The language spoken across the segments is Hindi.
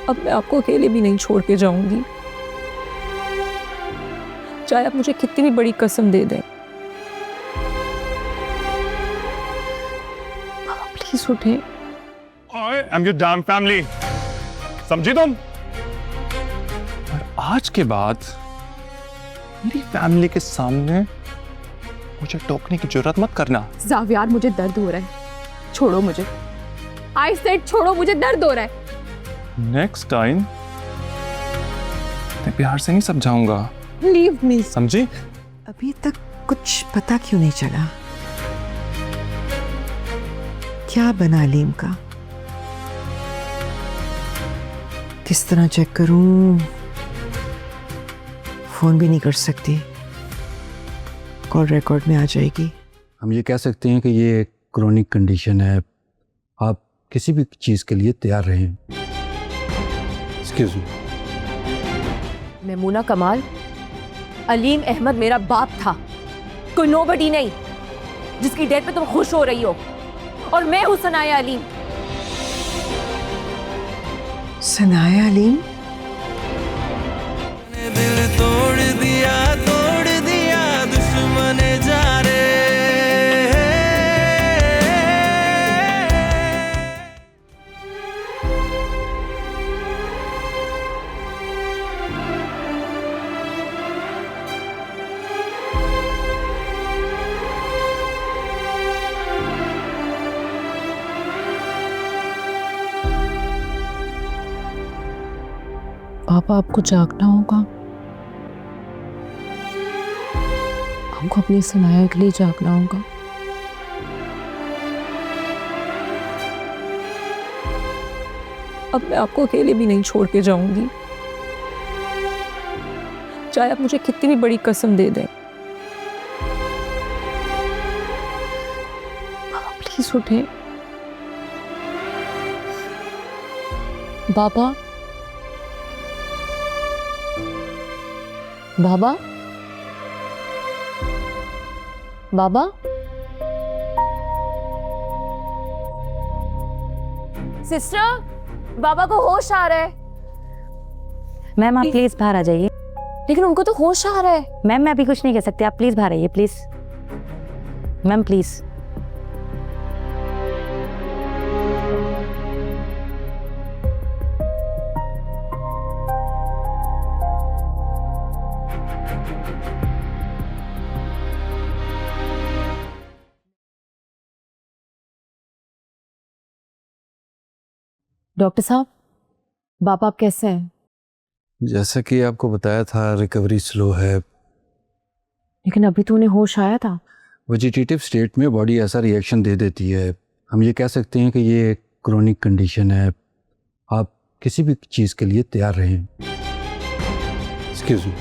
अब मैं आपको अकेले भी नहीं छोड़ के जाऊंगी, चाहे आप मुझे कितनी भी बड़ी कसम दे दें। प्लीज उठें। I am your dam family, समझी तुम? और आज के बाद मेरी फैमिली के सामने मुझे टोकने की जरूरत मत करना। ज़ावियार, मुझे दर्द हो रहा है, छोड़ो मुझे। आई सेड छोड़ो, मुझे दर्द हो रहा है। नेक्स्ट टाइम मैं प्यार से नहीं समझाऊंगा। Leave me. समझी? अभी तक कुछ पता क्यों नहीं चला? क्या बना अलीम का? किस तरह चेक करूं? फोन भी नहीं कर सकती, कॉल रिकॉर्ड में आ जाएगी। हम ये कह सकते हैं कि ये क्रोनिक कंडीशन है, आप किसी भी चीज़ के लिए तैयार रहें। Excuse me. मेमूना कमाल, अलीम अहमद मेरा बाप था, कोई नोबडी नहीं जिसकी डेथ पे तुम खुश हो रही हो। और मैं हूं सनाया अलीम। सनाया अलीम? दिल तोड़ दिया दुश्मन जा रे। पापा, आपको जागना होगा, हमको अपनी सनाया के लिए जागना होगा। अब मैं आपको अकेले भी नहीं छोड़ के जाऊंगी, चाहे आप मुझे कितनी भी बड़ी कसम दे दें। प्लीज उठें। बाबा, बाबा, बाबा, सिस्टर, बाबा को होश आ रहा है। मैम आप प्लीज बाहर आ जाइए। लेकिन उनको तो होश आ रहा है। मैम मैं अभी कुछ नहीं कह सकती, आप प्लीज बाहर आइए प्लीज। Ma'am please. डॉक्टर साहब, बाबा आप कैसे हैं? जैसा कि आपको बताया था, रिकवरी स्लो है। लेकिन अभी तो उन्हें होश आया था। वेजिटेटिव स्टेट में बॉडी ऐसा रिएक्शन दे देती है। हम ये कह सकते हैं कि ये क्रोनिक कंडीशन है, आप किसी भी चीज़ के लिए तैयार रहें। Excuse me.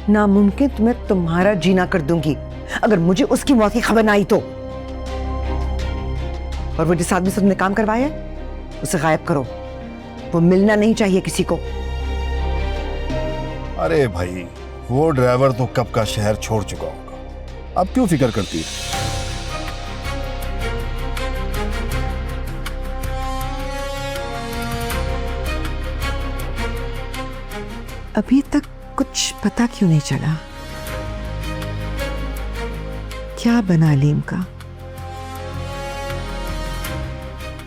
नामुमकिन तो मैं तुम्हारा जीना कर दूंगी अगर मुझे उसकी मौत की खबर ना आई तो। और वो जिस आदमी से तुमने काम करवाया है उसे गायब करो, वो मिलना नहीं चाहिए किसी को। अरे भाई, वो ड्राइवर तो कब का शहर छोड़ चुका होगा, अब क्यों फिक्र करती है? अभी तक कुछ पता क्यों नहीं चला? क्या बना अलीम का?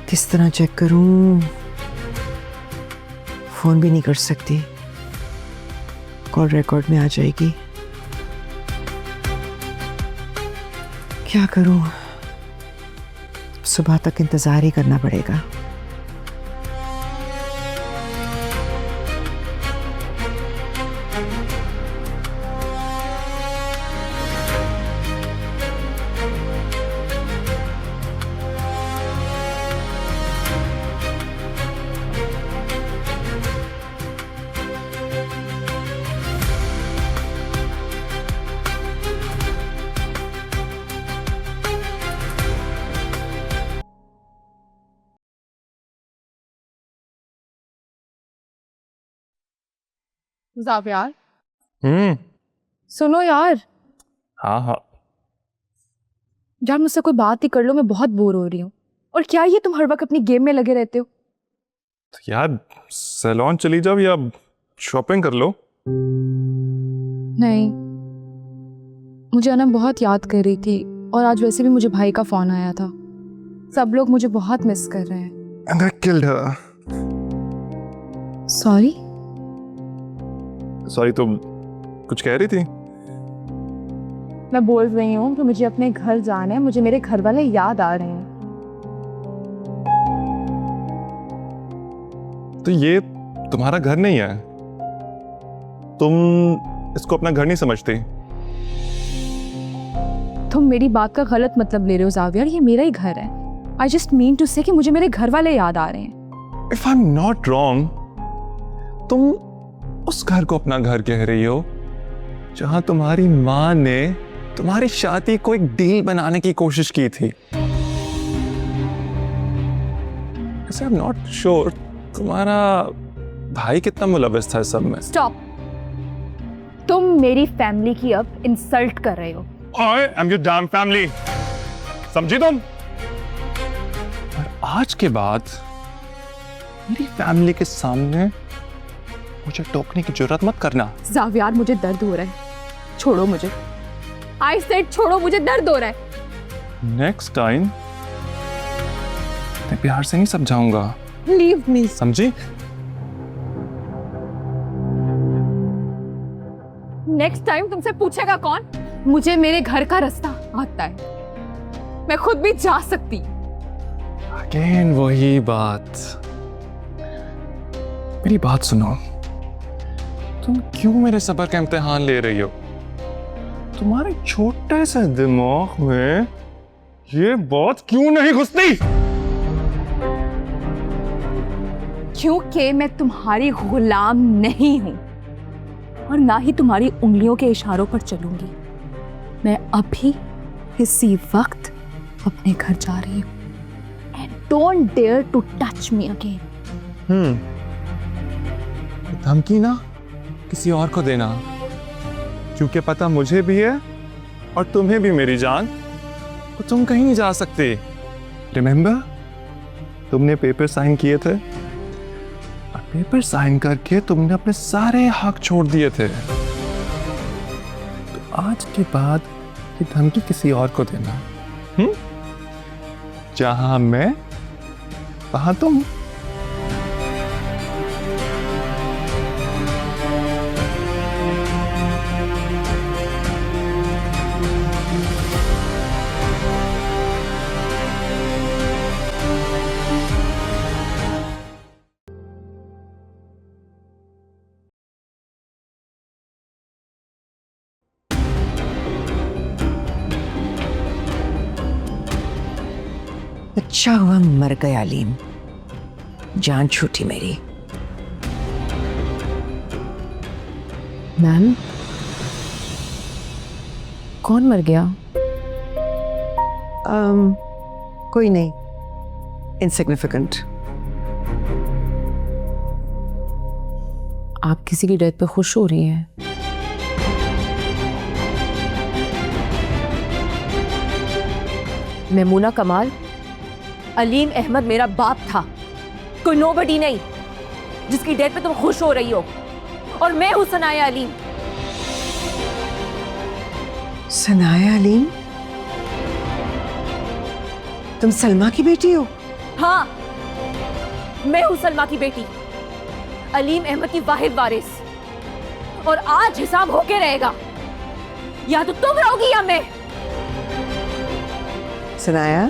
किस तरह चेक करूं? फोन भी नहीं कर सकती, कॉल रिकॉर्ड में आ जाएगी। क्या करूं? सुबह तक इंतजार ही करना पड़ेगा। जावियार हम्म। सुनो यार, हाँ हाँ। यार मुझसे कोई बात ही कर लो, मैं बहुत बोर हो रही हूँ। और क्या ये तुम हर वक्त अपनी गेम में लगे रहते हो? तो यार सैलून चली जाओ या शॉपिंग कर लो। नहीं, मुझे अनम बहुत याद कर रही थी और आज वैसे भी मुझे भाई का फोन आया था। सब लोग मुझे बहुत मिस कर रहे हैं। And I killed her. Sorry. Sorry, तुम कुछ कह रही थी? मैं बोल रही हूँ कि मुझे अपने घर जाना है, मुझे मेरे घर वाले याद आ रहे हैं। तो ये तुम्हारा घर नहीं है, तुम इसको अपना घर नहीं समझती। तुम मेरी बात का गलत मतलब ले रहे हो जावियर, ये मेरा ही घर है। आई जस्ट मीन टू से कि मुझे मेरे घर वाले याद आ रहे हैं। If I am not wrong, तुम उस घर को अपना घर कह रही हो जहां तुम्हारी माँ ने तुम्हारी शादी को एक डील बनाने की कोशिश की थी। आई एम नॉट श्योर तुम्हारा भाई कितना मुलव्वस था इस सब में। स्टॉप। तुम मेरी फैमिली की अब इंसल्ट कर रहे हो। I am your damn family. समझी तुम? और आज के बाद मेरी फैमिली के सामने मुझे टोकने की जरूरत मत करना। जावियार, मुझे दर्द हो रहा है, छोड़ो मुझे। आई सेड छोड़ो, मुझे दर्द हो रहा है। नेक्स्ट टाइम मैं प्यार से नहीं समझाऊंगा। Leave me. समझी? नेक्स्ट टाइम तुमसे पूछेगा कौन? मुझे मेरे घर का रास्ता आता है, मैं खुद भी जा सकती। अगेन वही बात। मेरी बात सुनो, तुम क्यों मेरे सब्र का इम्तिहान ले रही हो? तुम्हारे छोटे से दिमाग में ये बात क्यों नहीं घुसती? क्योंकि मैं तुम्हारी गुलाम नहीं हूं और ना ही तुम्हारी उंगलियों के इशारों पर चलूंगी। मैं अभी इसी वक्त अपने घर जा रही हूं। And don't dare to touch me again. धमकी ना किसी और को देना, क्योंकि पता मुझे भी है और तुम्हें भी मेरी जान, तो तुम कहीं नहीं जा सकते। रिमेंबर, तुमने पेपर साइन किए थे और पेपर साइन करके तुमने अपने सारे हक छोड़ दिए थे। तो आज के बाद ये धमकी किसी और को देना, जहां मैं वहां तुम। अच्छा हुआ मर गया अलीम, जान छूटी मेरी। मैम, कौन मर गया? कोई नहीं, इनसिग्निफिकेंट। आप किसी की डेथ पे खुश हो रही हैं? मेमूना कमाल, अलीम अहमद मेरा बाप था, कोई नोबडी नहीं जिसकी डेथ पे तुम खुश हो रही हो। और मैं हूं सनाया अलीम। सनाया अलीम? तुम सलमा की बेटी हो? हाँ, मैं हूं सलमा की बेटी, अलीम अहमद की वाहिद वारिस। और आज हिसाब होके रहेगा, या तो तुम रहोगी या मैं। सनाया,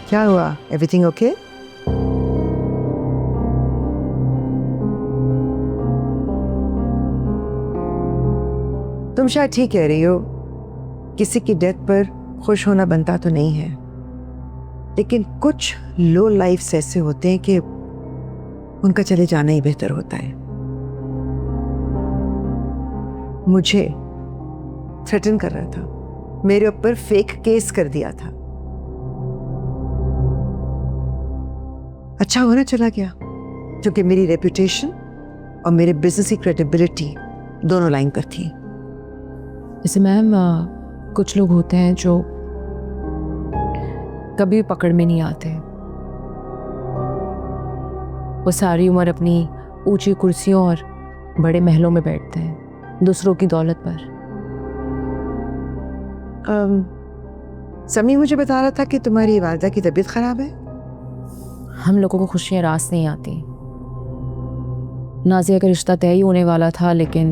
क्या हुआ? Everything okay? तुम शायद ठीक कह रही हो, किसी की डेथ पर खुश होना बनता तो नहीं है, लेकिन कुछ लो लाइफ्स ऐसे होते हैं कि उनका चले जाना ही बेहतर होता है। मुझे थ्रेटन कर रहा था, मेरे ऊपर फेक केस कर दिया था। अच्छा होना चला गया, क्योंकि मेरी रेपुटेशन और मेरे बिजनेस की क्रेडिबिलिटी दोनों लाइन पर थी। जैसे मैम कुछ लोग होते हैं जो कभी पकड़ में नहीं आते, वो सारी उम्र अपनी ऊंची कुर्सियों और बड़े महलों में बैठते हैं दूसरों की दौलत पर। समी मुझे बता रहा था कि तुम्हारी वालदा की तबीयत खराब है। हम लोगों को खुशियाँ रास नहीं आती। नाजिया का रिश्ता तय ही होने वाला था, लेकिन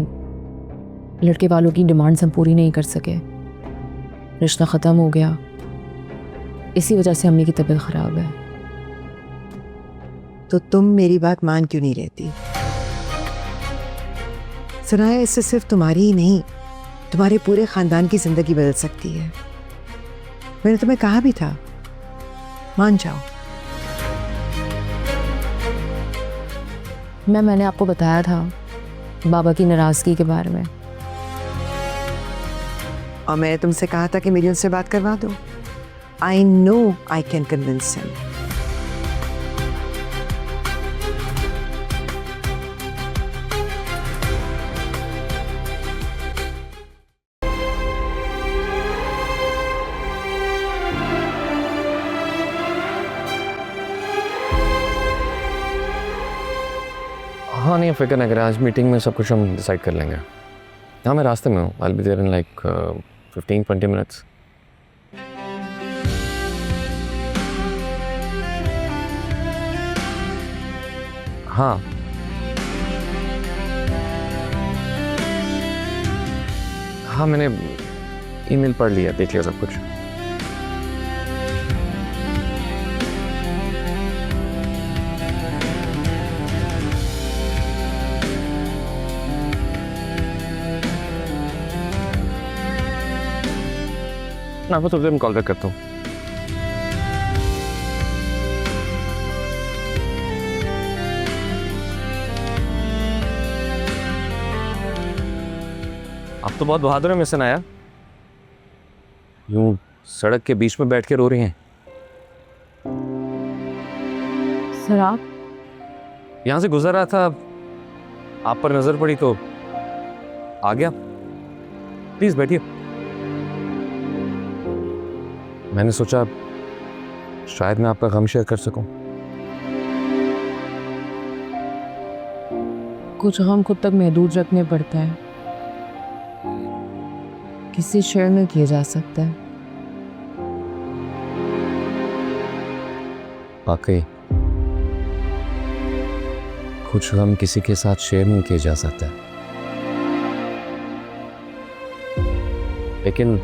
लड़के वालों की डिमांड्स हम पूरी नहीं कर सके। रिश्ता ख़त्म हो गया, इसी वजह से अम्मी की तबीयत ख़राब है। तो तुम मेरी बात मान क्यों नहीं रहती? सनाया, इससे सिर्फ तुम्हारी ही नहीं, तुम्हारे पूरे खानदान की जिंदगी बदल सकती है। मैंने तुम्हें कहा भी था, मान जाओ। मैंने आपको बताया था बाबा की नाराज़गी के बारे में। और मैंने तुमसे कहा था कि मेरी उनसे बात करवा दो। I know I can convince him. हाँ नहीं, फिक्र ना करें, आज मीटिंग में सब कुछ हम डिसाइड कर लेंगे। हाँ मैं रास्ते में हूँ, I will be there in like 15-20 minutes. हाँ हाँ मैंने ईमेल पढ़ लिया, देख लिया सब कुछ। मैं आपको थोड़ी देर में कॉल बैक करता हूँ। आप तो बहुत बहादुर हैं मिस अनाया, यूं सड़क के बीच में बैठ के रो रही हैं। सर आप? यहाँ से गुजर रहा था, आप पर नजर पड़ी तो आ गया। प्लीज बैठिए। मैंने सोचा शायद मैं आपका गम शेयर कर सकूं। कुछ गम खुद तक महदूद रखने पड़ते हैं, किसी शेयर में किया जा सकता है। वाकई कुछ गम किसी के साथ शेयर नहीं किया जा सकता, लेकिन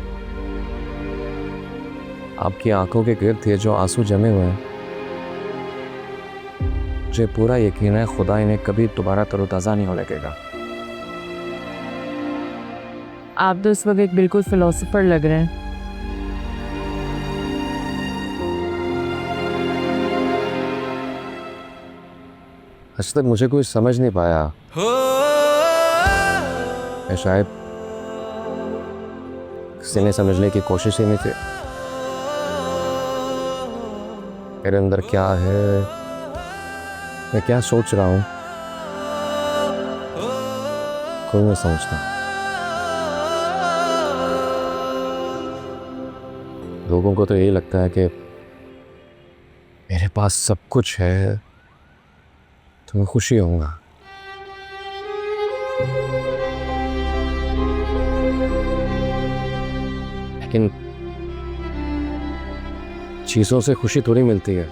आपकी आंखों के गिर्द ये जो आंसू जमे हुए हैं, मुझे पूरा यकीन है खुदा इन्हें कभी दोबारा तरोताज़ा नहीं होने देगा। आप तो इस वक्त एक बिल्कुल फिलोसोफर लग रहे हैं। आज तक मुझे कोई समझ नहीं पाया। मैं शायद किसी ने समझने की कोशिश ही नहीं थी। मेरे अंदर क्या है, मैं क्या सोच रहा हूं, कोई नहीं समझता। लोगों को तो यही लगता है कि मेरे पास सब कुछ है तो मैं खुशी होऊंगा, लेकिन चीजों से खुशी थोड़ी मिलती है।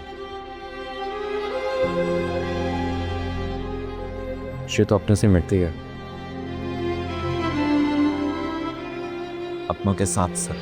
खुशी तो अपने से मिटती है, अपनों के साथ साथ।